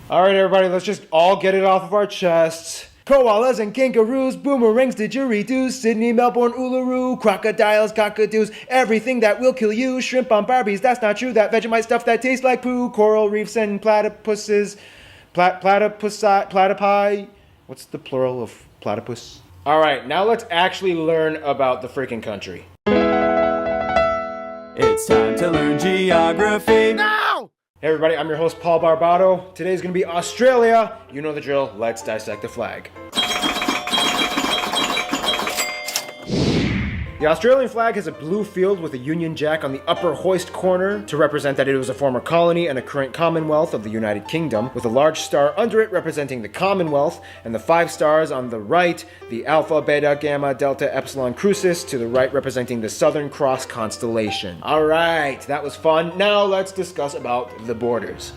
Alright everybody, let's just all get it off of our chests. Koalas and kangaroos, boomerangs, didgeridoos, Sydney, Melbourne, Uluru, crocodiles, cockadoos, everything that will kill you, shrimp on Barbies, that's not true, that Vegemite stuff that tastes like poo, coral reefs and platypuses, platypi, what's the plural of platypus? Alright, now let's actually learn about the freaking country. It's time to learn geography. No! Hey everybody, I'm your host Paul Barbado. Today's gonna be Australia. You know the drill, let's dissect the flag. The Australian flag has a blue field with a Union Jack on the upper hoist corner to represent that it was a former colony and a current Commonwealth of the United Kingdom, with a large star under it representing the Commonwealth, and the 5 stars on the right, the Alpha, Beta, Gamma, Delta, Epsilon Crucis, to the right representing the Southern Cross constellation. Alright, that was fun. Now let's discuss about the borders.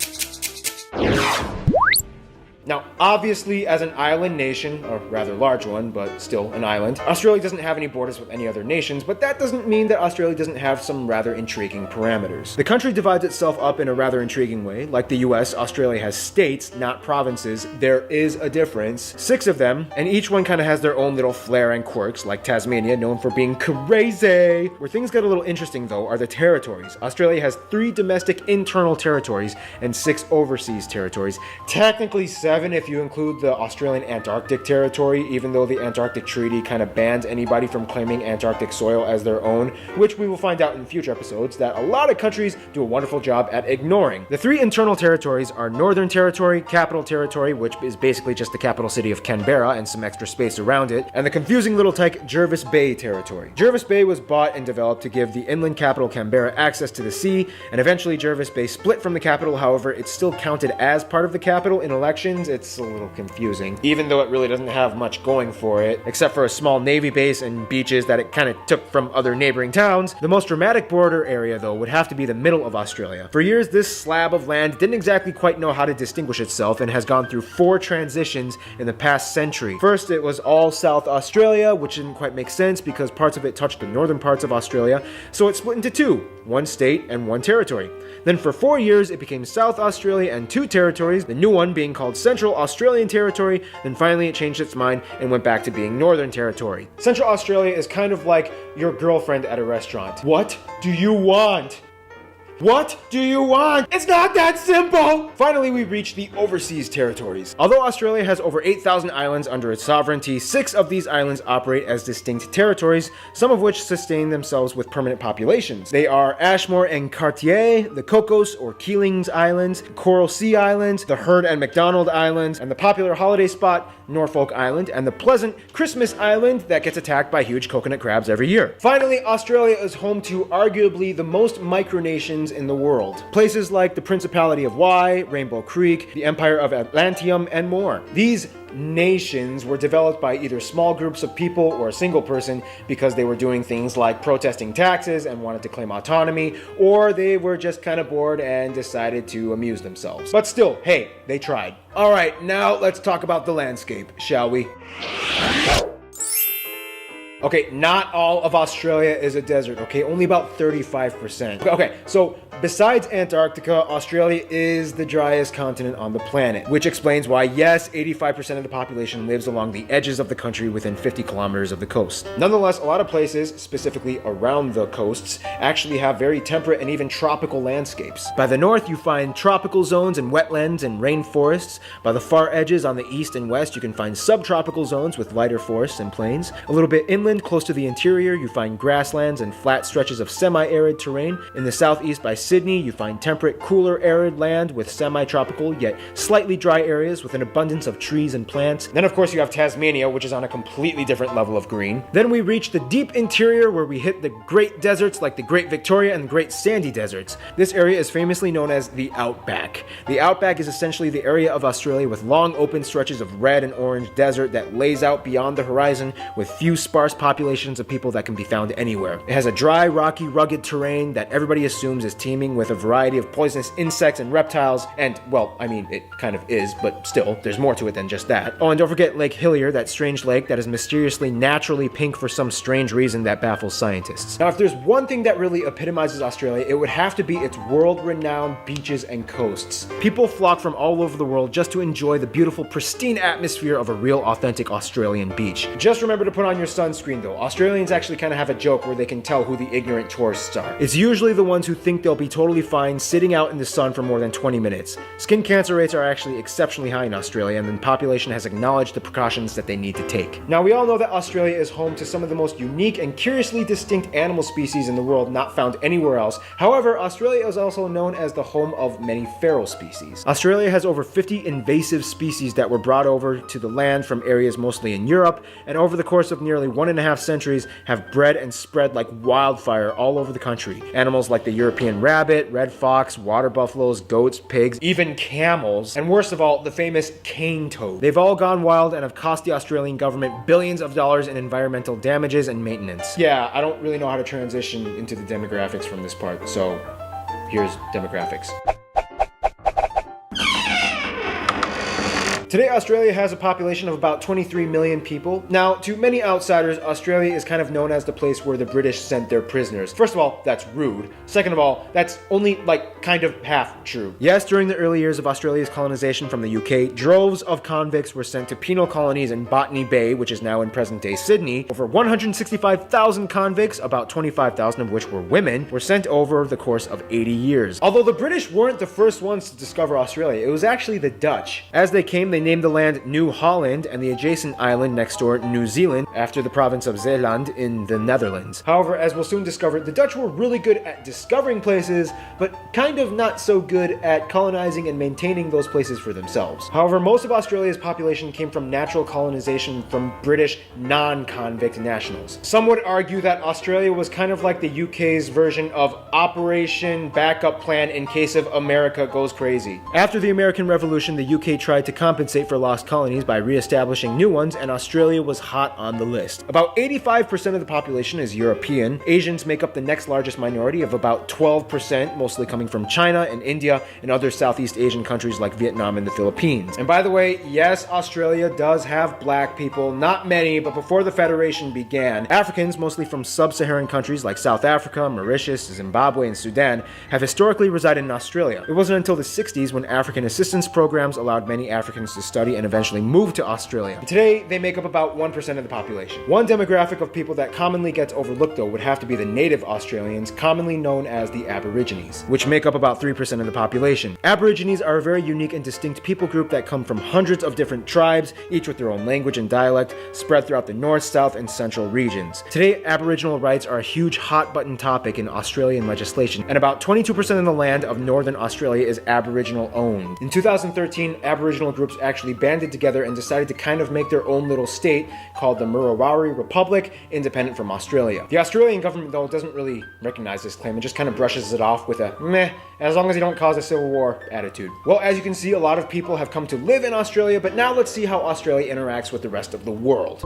Now, obviously, as an island nation, a rather large one, but still an island, Australia doesn't have any borders with any other nations, but that doesn't mean that Australia doesn't have some rather intriguing parameters. The country divides itself up in a rather intriguing way. Like the US, Australia has states, not provinces. There is a difference. 6 of them, and each one kind of has their own little flair and quirks, like Tasmania, known for being crazy. Where things get a little interesting, though, are the territories. Australia has 3 domestic internal territories and 6 overseas territories. Technically 7 if you include the Australian Antarctic Territory, even though the Antarctic Treaty kind of bans anybody from claiming Antarctic soil as their own, which we will find out in future episodes that a lot of countries do a wonderful job at ignoring. The 3 internal territories are Northern Territory, Capital Territory, which is basically just the capital city of Canberra and some extra space around it, and the confusing little tyke Jervis Bay Territory. Jervis Bay was bought and developed to give the inland capital Canberra access to the sea, and eventually Jervis Bay split from the capital. However, it's still counted as part of the capital in elections. It's a little confusing, even though it really doesn't have much going for it, except for a small navy base and beaches that it kind of took from other neighboring towns. The most dramatic border area, though, would have to be the middle of Australia. For years, this slab of land didn't exactly quite know how to distinguish itself and has gone through 4 transitions in the past century. First, it was all South Australia, which didn't quite make sense because parts of it touched the northern parts of Australia, so it split into 2, 1 state and 1 territory. Then for 4 years, it became South Australia and 2 territories, the new one being called Central Australian Territory. Then finally it changed its mind and went back to being Northern Territory. Central Australia is kind of like your girlfriend at a restaurant. What do you want? What do you want? It's not that simple! Finally, we reach the overseas territories. Although Australia has over 8,000 islands under its sovereignty, 6 of these islands operate as distinct territories, some of which sustain themselves with permanent populations. They are Ashmore and Cartier, the Cocos or Keelings Islands, Coral Sea Islands, the Heard and McDonald Islands, and the popular holiday spot, Norfolk Island, and the pleasant Christmas Island that gets attacked by huge coconut crabs every year. Finally, Australia is home to arguably the most micronations in the world. Places like the Principality of Wye, Rainbow Creek, the Empire of Atlantium, and more. These nations were developed by either small groups of people or a single person because they were doing things like protesting taxes and wanted to claim autonomy, or they were just kind of bored and decided to amuse themselves. But still, hey, they tried. Alright, now let's talk about the landscape, shall we? Okay, not all of Australia is a desert, okay? Only about 35%. Okay, so besides Antarctica, Australia is the driest continent on the planet, which explains why, yes, 85% of the population lives along the edges of the country within 50 kilometers of the coast. Nonetheless, a lot of places, specifically around the coasts, actually have very temperate and even tropical landscapes. By the north, you find tropical zones and wetlands and rainforests. By the far edges on the east and west, you can find subtropical zones with lighter forests and plains. A little bit inland, close to the interior, you find grasslands and flat stretches of semi-arid terrain. In the southeast by Sydney, you find temperate, cooler, arid land with semi-tropical yet slightly dry areas with an abundance of trees and plants. Then of course you have Tasmania, which is on a completely different level of green. Then we reach the deep interior where we hit the great deserts like the Great Victoria and the Great Sandy Deserts. This area is famously known as the Outback. The Outback is essentially the area of Australia with long open stretches of red and orange desert that lays out beyond the horizon with few sparse populations of people that can be found anywhere. It has a dry, rocky, rugged terrain that everybody assumes is teeming with a variety of poisonous insects and reptiles, and, well, I mean, it kind of is, but still, there's more to it than just that. Oh, and don't forget Lake Hillier, that strange lake that is mysteriously naturally pink for some strange reason that baffles scientists. Now, if there's one thing that really epitomizes Australia, it would have to be its world-renowned beaches and coasts. People flock from all over the world just to enjoy the beautiful, pristine atmosphere of a real, authentic Australian beach. Just remember to put on your sunscreen, though. Australians actually kind of have a joke where they can tell who the ignorant tourists are. It's usually the ones who think they'll be totally fine sitting out in the sun for more than 20 minutes. Skin cancer rates are actually exceptionally high in Australia, and the population has acknowledged the precautions that they need to take. Now, we all know that Australia is home to some of the most unique and curiously distinct animal species in the world not found anywhere else. However, Australia is also known as the home of many feral species. Australia has over 50 invasive species that were brought over to the land from areas mostly in Europe, and over the course of nearly 1.5 centuries have bred and spread like wildfire all over the country. Animals like the European rabbit, red fox, water buffaloes, goats, pigs, even camels, and worst of all, the famous cane toad. They've all gone wild and have cost the Australian government billions of dollars in environmental damages and maintenance. Yeah, I don't really know how to transition into the demographics from this part, so here's demographics. Today, Australia has a population of about 23 million people. Now, to many outsiders, Australia is kind of known as the place where the British sent their prisoners. First of all, that's rude. Second of all, that's only, kind of half true. Yes, during the early years of Australia's colonization from the UK, droves of convicts were sent to penal colonies in Botany Bay, which is now in present-day Sydney. Over 165,000 convicts, about 25,000 of which were women, were sent over the course of 80 years. Although the British weren't the first ones to discover Australia, it was actually the Dutch. As they came, they named the land New Holland and the adjacent island next door New Zealand after the province of Zeeland in the Netherlands. However, as we'll soon discover, the Dutch were really good at discovering places, but kind of not so good at colonizing and maintaining those places for themselves. However, most of Australia's population came from natural colonization from British non-convict nationals. Some would argue that Australia was kind of like the UK's version of Operation Backup Plan in case of America goes crazy. After the American Revolution, the UK tried to compensate for lost colonies by re-establishing new ones, and Australia was hot on the list. About 85% of the population is European. Asians make up the next largest minority of about 12%, mostly coming from China and India and other Southeast Asian countries like Vietnam and the Philippines. And by the way, yes, Australia does have black people, not many, but before the Federation began, Africans, mostly from sub-Saharan countries like South Africa, Mauritius, Zimbabwe, and Sudan, have historically resided in Australia. It wasn't until the 60s when African assistance programs allowed many Africans to study and eventually move to Australia. Today, they make up about 1% of the population. One demographic of people that commonly gets overlooked, though, would have to be the native Australians, commonly known as the Aborigines, which make up about 3% of the population. Aborigines are a very unique and distinct people group that come from hundreds of different tribes, each with their own language and dialect, spread throughout the north, south, and central regions. Today, Aboriginal rights are a huge hot-button topic in Australian legislation, and about 22% of the land of northern Australia is Aboriginal owned. In 2013, Aboriginal groups actually banded together and decided to kind of make their own little state called the Murrawarri Republic, independent from Australia. The Australian government, though, doesn't really recognize this claim and just kind of brushes it off with a meh, as long as you don't cause a civil war attitude. Well, as you can see, a lot of people have come to live in Australia, but now let's see how Australia interacts with the rest of the world.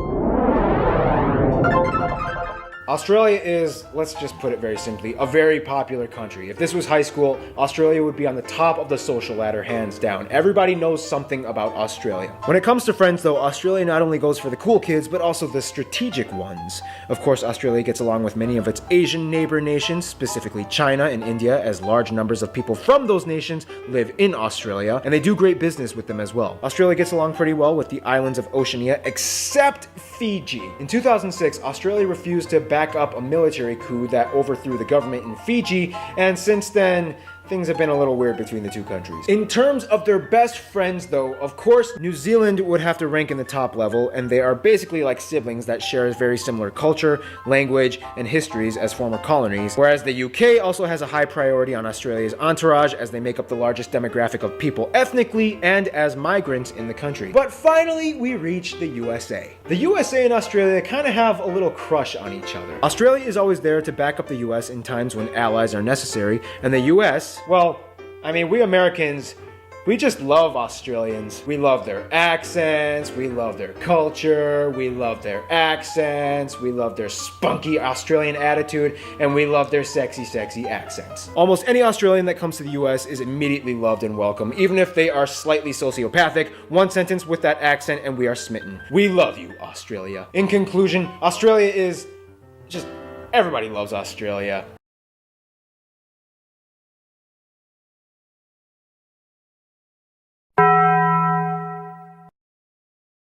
Australia is, let's just put it very simply, a very popular country. If this was high school, Australia would be on the top of the social ladder, hands down. Everybody knows something about Australia. When it comes to friends, though, Australia not only goes for the cool kids, but also the strategic ones. Of course, Australia gets along with many of its Asian neighbor nations, specifically China and India, as large numbers of people from those nations live in Australia, and they do great business with them as well. Australia gets along pretty well with the islands of Oceania, except Fiji. In 2006, Australia refused to back up a military coup that overthrew the government in Fiji, and since then, things have been a little weird between the two countries. In terms of their best friends, though, of course, New Zealand would have to rank in the top level, and they are basically like siblings that share a very similar culture, language, and histories as former colonies, whereas the UK also has a high priority on Australia's entourage as they make up the largest demographic of people ethnically and as migrants in the country. But finally, we reach the USA. The USA and Australia kind of have a little crush on each other. Australia is always there to back up the US in times when allies are necessary, and the US, well, I mean, we Americans, We just love Australians. We love their accents, we love their culture, we love their accents, we love their spunky Australian attitude, and we love their sexy, sexy accents. Almost any Australian that comes to the US is immediately loved and welcome, even if they are slightly sociopathic. One sentence with that accent and we are smitten. We love you, Australia. In conclusion, Australia is just... everybody loves Australia.